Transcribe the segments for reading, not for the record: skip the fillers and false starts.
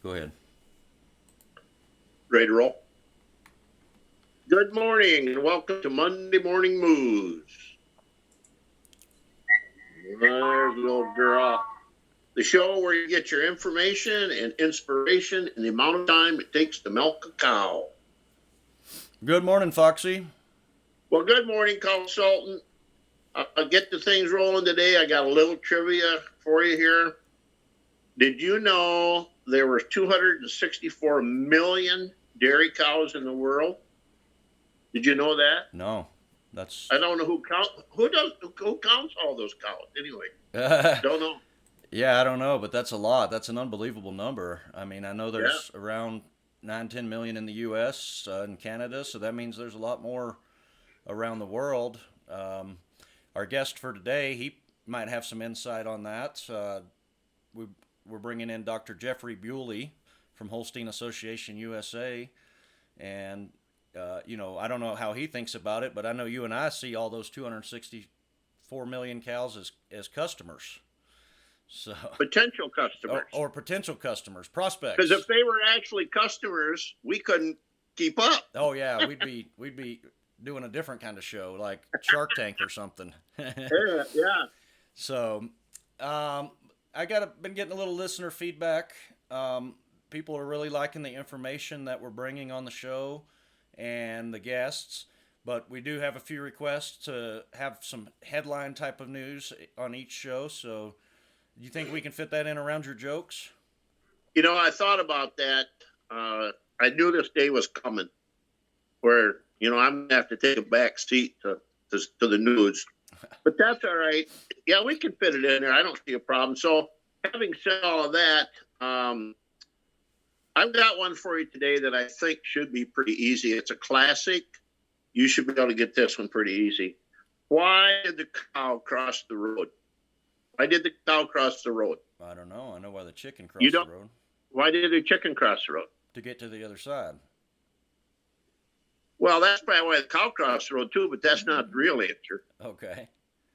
Go ahead. Ready to roll? Good morning and welcome to Monday Morning Moves. There's the old girl. The show where you get your information and inspiration in the amount of time it takes to milk a cow. Good morning, Foxy. Well, good morning, consultant. I'll get the things rolling today. I got a little trivia for you here. Did you know there were 264 million dairy cows in the world? Did you know that? No, that's I don't know who counts all those cows anyway. Don't know. yeah, I don't know, but that's a lot. That's an unbelievable number. I mean, I know Yeah. there's around 9-10 million in the U.S. And Canada, so that means there's a lot more around the world. Um, our guest for today, he might have some insight on that. We, we're bringing in Dr. Jeffery Bewley from Holstein Association USA, and I don't know how he thinks about it, but I know you and I see all those 264 million cows as customers. So, Potential or, customers. or potential customers, Because if prospects. they were actually customers, we couldn't keep up. Oh yeah, we'd be doing a different kind of show like Shark Tank or something. Yeah, yeah. So, um, been getting a little listener feedback. People are really liking the information that we're bringing on the show and the guests. But we do have a few requests to have some headline type of news on each show. So, do you think we can fit that in around your jokes? I thought about that. I knew this day was coming where, I'm going to have to take a back seat to the news. But that's all right. Yeah, we can fit it in there. I don't see a problem. So, having said all of that, I've got one for you today that I think should be pretty easy. It's a classic. You should be able to get this one pretty easy. Why did the cow cross the road? Why did the cow cross the road? I don't know. I know why the chicken You crossed the don't. road Why did the chicken cross the road? to get to the other side. Well, that's probably why the cow crossed the road too, but that's not the real answer. Okay.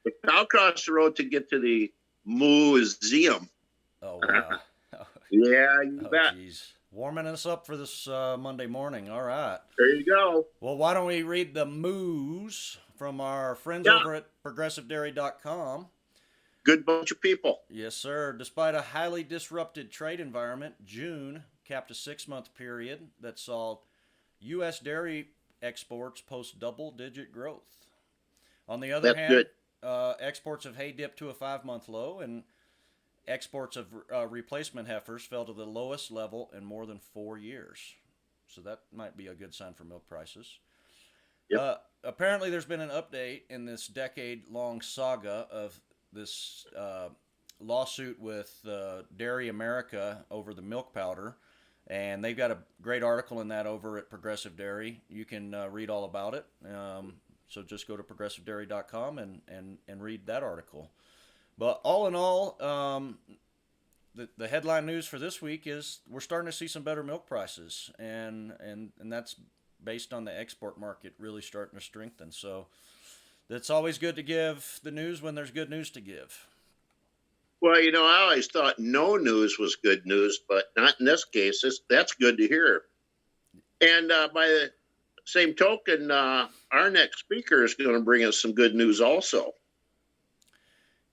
The cow crossed the road to get to the museum. Oh wow. Yeah, you Oh bet. geez. Warming us up for this Monday morning. All right. There you go. Well, why don't we read the moos from our friends Yeah, over at progressivedairy.com? good bunch of people. Yes, sir. Despite a highly disrupted trade environment, June capped a 6 month period that saw U.S. dairy exports post double digit growth. On the other That's hand, good. exports of hay dipped to a 5 month low, and exports of replacement heifers fell to the lowest level in more than 4 years. So that might be a good sign for milk prices. Yep. Apparently, there's been an update in this decade long saga of this lawsuit with Dairy America over the milk powder. And they've got a great article in that over at Progressive Dairy. You can read all about it. So just go to progressivedairy.com and read that article. But all in all, the headline news for this week is we're starting to see some better milk prices, and that's based on the export market really starting to strengthen. So it's always good to give the news when there's good news to give. Well, I always thought no news was good news, but not in this case. That's good to hear. And by the same token, our next speaker is going to bring us some good news also.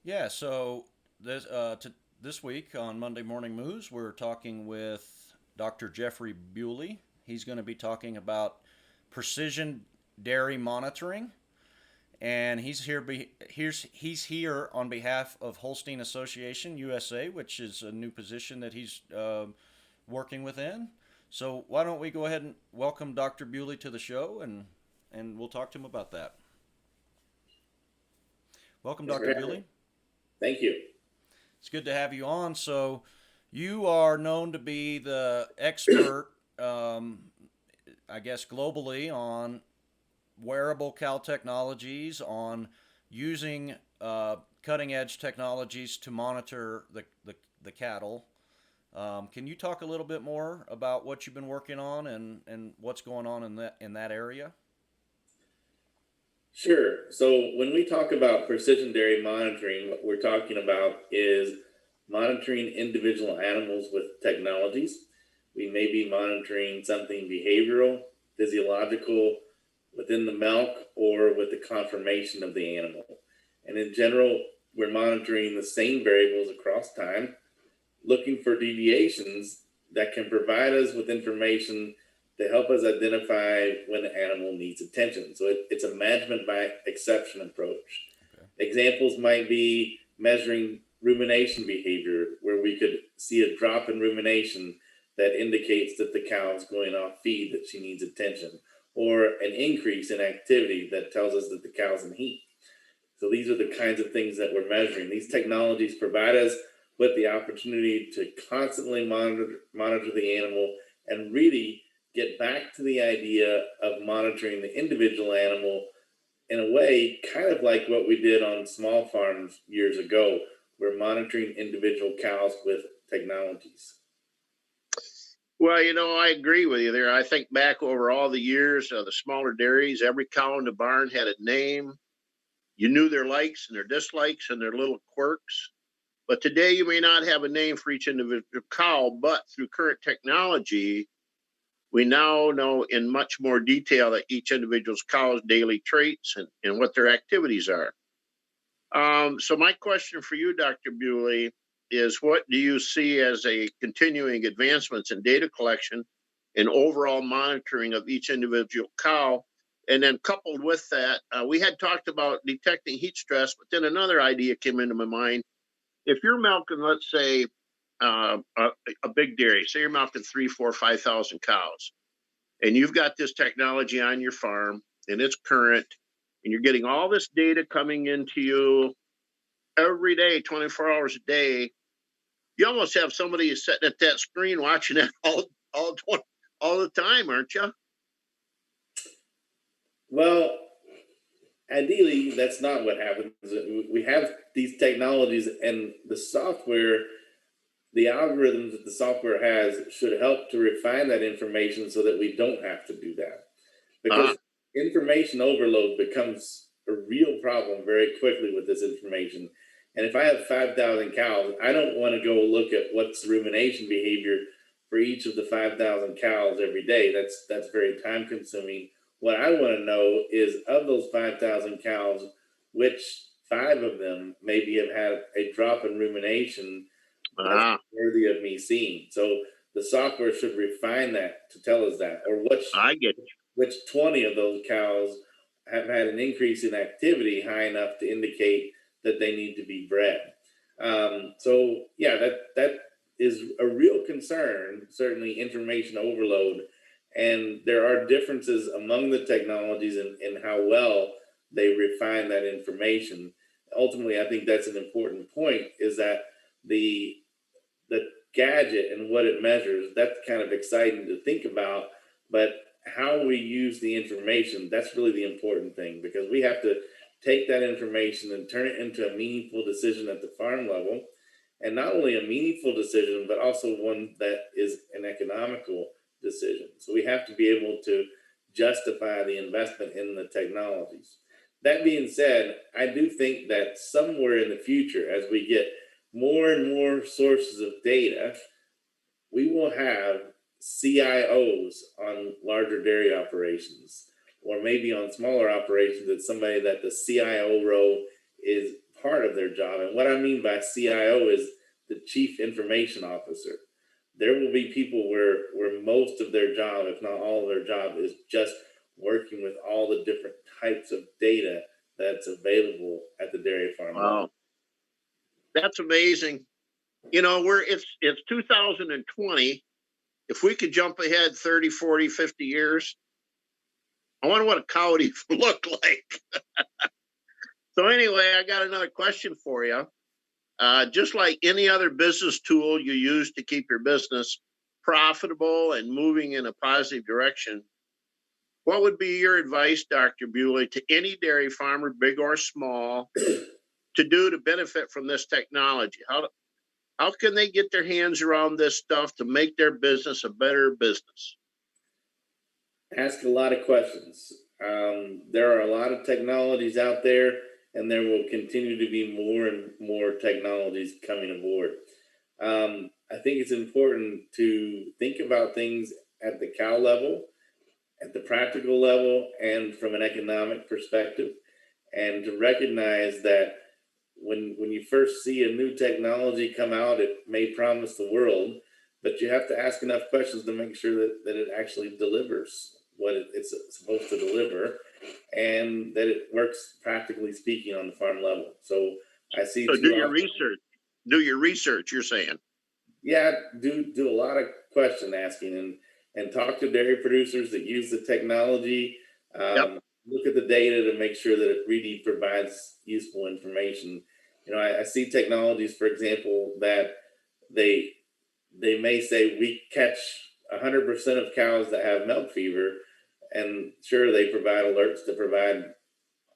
Yeah. So this week on Monday Morning Moves, we're talking with Dr. Jeffery Bewley. He's going to be talking about precision dairy monitoring, and he's here on behalf of Holstein Association USA, which is a new position that he's working within. So why don't we go ahead and welcome Dr. Bewley to the show, and we'll talk to him about that. Welcome, Thanks for Dr. having me. Bewley. Thank you. It's good to have you on. So you are known to be the expert, I guess, globally on wearable cow technologies, on using cutting edge technologies to monitor the cattle. Can you talk a little bit more about what you've been working on and what's going on in that area? Sure. So when we talk about precision dairy monitoring, what we're talking about is monitoring individual animals with technologies. we may be monitoring something behavioral, physiological within the milk, or with the conformation of the animal. And in general, we're monitoring the same variables across time, looking for deviations that can provide us with information to help us identify when an animal needs attention. So it's a management by exception approach. Okay. Examples might be measuring rumination behavior, where we could see a drop in rumination that indicates that the cow is going off feed, that she needs attention, or an increase in activity that tells us that the cow's in heat. So these are the kinds of things that we're measuring. These technologies provide us with the opportunity to constantly monitor the animal and really get back to the idea of monitoring the individual animal in a way, kind of like what we did on small farms years ago. We're monitoring individual cows with technologies. Well, I agree with you there. I think back over all the years of the smaller dairies, every cow in the barn had a name. You knew their likes and their dislikes and their little quirks. But today you may not have a name for each individual cow, but through current technology, we now know in much more detail that each individual's cow's daily traits and what their activities are. So my question for you, Dr. Bewley, is what do you see as a continuing advancements in data collection and overall monitoring of each individual cow? And then coupled with that, we had talked about detecting heat stress, but then another idea came into my mind. If you're milking, let's say, a big dairy, say you're milking 3, 4, 5,000 cows, and you've got this technology on your farm and it's current, and you're getting all this data coming into you every day, 24 hours a day, you almost have somebody sitting at that screen watching it all the time, aren't you? Well, ideally, that's not what happens. We have these technologies, and the software, the algorithms that the software has should help to refine that information so that we don't have to do that. Ah, Because information overload becomes a real problem very quickly with this information. And if I have 5,000 cows, I don't want to go look at what's rumination behavior for each of the 5,000 cows every day. That's very time consuming. What I want to know is, of those 5,000 cows, which 5 of them maybe have had a drop in rumination that's ah, worthy of me seeing. So the software should refine that to tell us that, or I get it. which 20 of those cows have had an increase in activity high enough to indicate that they need to be bred. So yeah, that is a real concern. Certainly, information overload, and there are differences among the technologies in how well they refine that information. Ultimately, I think that's an important point. Is that the the gadget and what it measures, that's kind of exciting to think about, but how we use the information, that's really the important thing, because we have to take that information and turn it into a meaningful decision at the farm level, and not only a meaningful decision but also one that is an economical decision. So we have to be able to justify the investment in the technologies. That being said, I do think that somewhere in the future, as we get more and more sources of data, we will have CIOs on larger dairy operations, or maybe on smaller operations. It's somebody that the CIO role is part of their job. And what I mean by CIO is the Chief Information Officer. There will be people where most of their job, if not all of their job, is just working with all the different types of data that's available at the dairy farm level. Wow, that's amazing. It's 2020. If we could jump ahead 30, 40, 50 years, I wonder what a cow would even look like. So anyway, I got another question for you. Just like any other business tool you use to keep your business profitable and moving in a positive direction, what would be your advice, Dr. Bewley, to any dairy farmer, big or small, to do to benefit from this technology? How can they get their hands around this stuff to make their business a better business? Ask a lot of questions. There are a lot of technologies out there, and there will continue to be more and more technologies coming aboard. I think it's important to think about things at the cow level, at the practical level, and from an economic perspective, and to recognize that when you first see a new technology come out, it may promise the world, but you have to ask enough questions to make sure that it actually delivers what it's supposed to deliver, and that it works practically speaking on the farm level. So I see. So do your research. Do your research. You're saying. Yeah, do a lot of question asking and talk to dairy producers that use the technology. Yep. Look at the data to make sure that it really provides useful information. You know, I see technologies, for example, that they may say we catch 100% of cows that have milk fever, and sure, they provide alerts to provide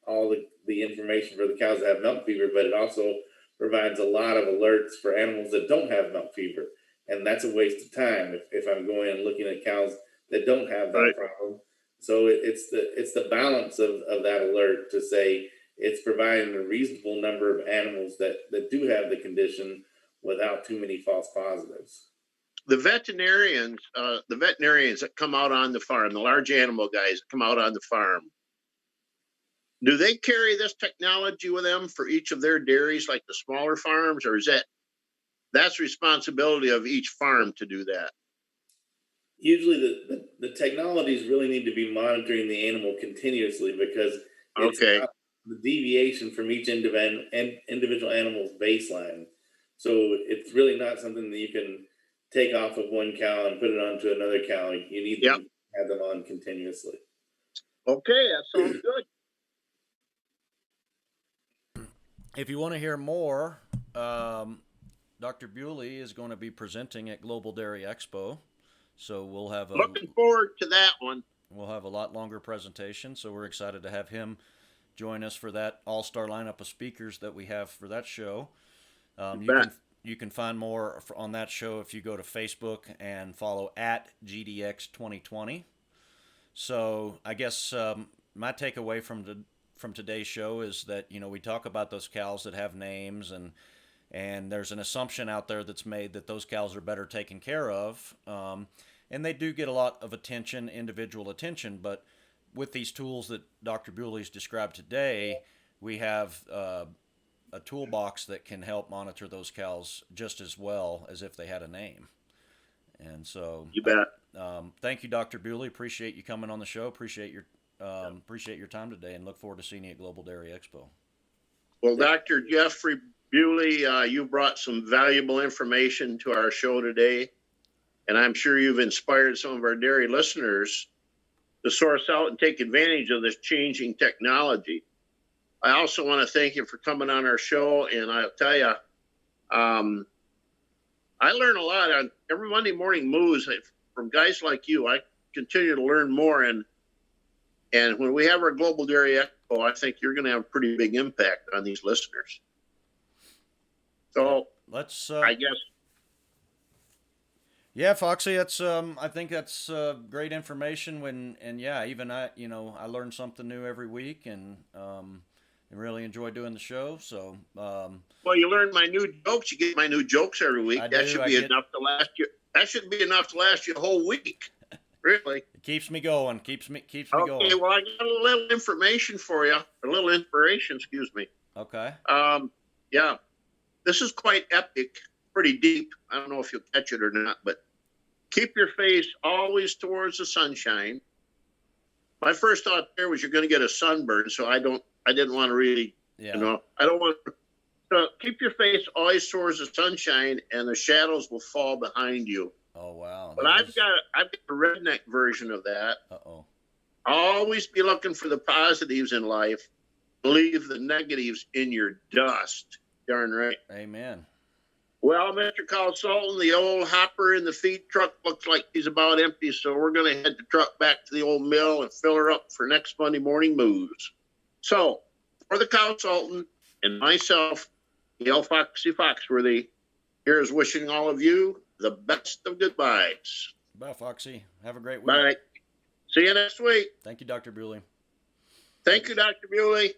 all the information for the cows that have milk fever, but it also provides a lot of alerts for animals that don't have milk fever. And that's a waste of time if I'm going and looking at cows that don't have that problem. So it's the balance of that alert to say it's providing a reasonable number of animals that do have the condition without too many false positives. The veterinarians that come out on the farm, the large animal guys that come out on the farm, do they carry this technology with them for each of their dairies, like the smaller farms, or is that's responsibility of each farm to do that? Usually the technologies really need to be monitoring the animal continuously, because it's not the deviation from each individual animal's baseline. So it's really not something that you can take off of one cow and put it onto another cow. You need to have them on continuously. Okay, that sounds good. If you want to hear more, Dr. Bewley is going to be presenting at Global Dairy Expo. So we'll have looking forward to that one. We'll have a lot longer presentation, so we're excited to have him join us for that all-star lineup of speakers that we have for that show. You can find more on that show if you go to Facebook and follow at GDX 2020. So I guess my takeaway from today's show is that, you know, we talk about those cows that have names, and there's an assumption out there that's made that those cows are better taken care of, and they do get a lot of attention, individual attention, but with these tools that Dr. Bewley's described today, we have a toolbox that can help monitor those cows just as well as if they had a name. And so you bet. Thank you, Dr. Bewley. Appreciate you coming on the show. Appreciate your time today, and look forward to seeing you at Global Dairy Expo. Well, Dr. Jeffery Bewley, you brought some valuable information to our show today, and I'm sure you've inspired some of our dairy listeners to source out and take advantage of this changing technology. I also want to thank you for coming on our show, and I'll tell you, I learn a lot on every Monday morning moves from guys like you. I continue to learn more, and when we have our Global Dairy Expo, I think you're going to have a pretty big impact on these listeners. So I guess. Yeah, Foxy, that's I think that's great information. I learn something new every week, and really enjoy doing the show. So well, you learn my new jokes. You get my new jokes every week. That should be enough to last you. That should be enough to last you a whole week. Really, it keeps me going. Keeps me going. Okay, well, I got a little information for you. A little inspiration. Excuse me. Okay. Yeah, this is quite epic. Pretty deep. I don't know if you'll catch it or not, but keep your face always towards the sunshine. My first thought there was you're going to get a sunburn, so I didn't want to really, I don't want to. So keep your face always towards the sunshine, and the shadows will fall behind you. Oh wow! But I've got a redneck version of that. Always be looking for the positives in life. Leave the negatives in your dust. Darn right. Amen. Well, Mr. Consultant, the old hopper in the feed truck looks like he's about empty, so we're going to head the truck back to the old mill and fill her up for next Monday morning moves. So, for the consultant and myself, Gail Foxy Foxworthy, here is wishing all of you the best of goodbyes. Bye, Foxy. Have a great week. Bye. See you next week. Thank you, Dr. Bewley. Thank you, Dr. Bewley.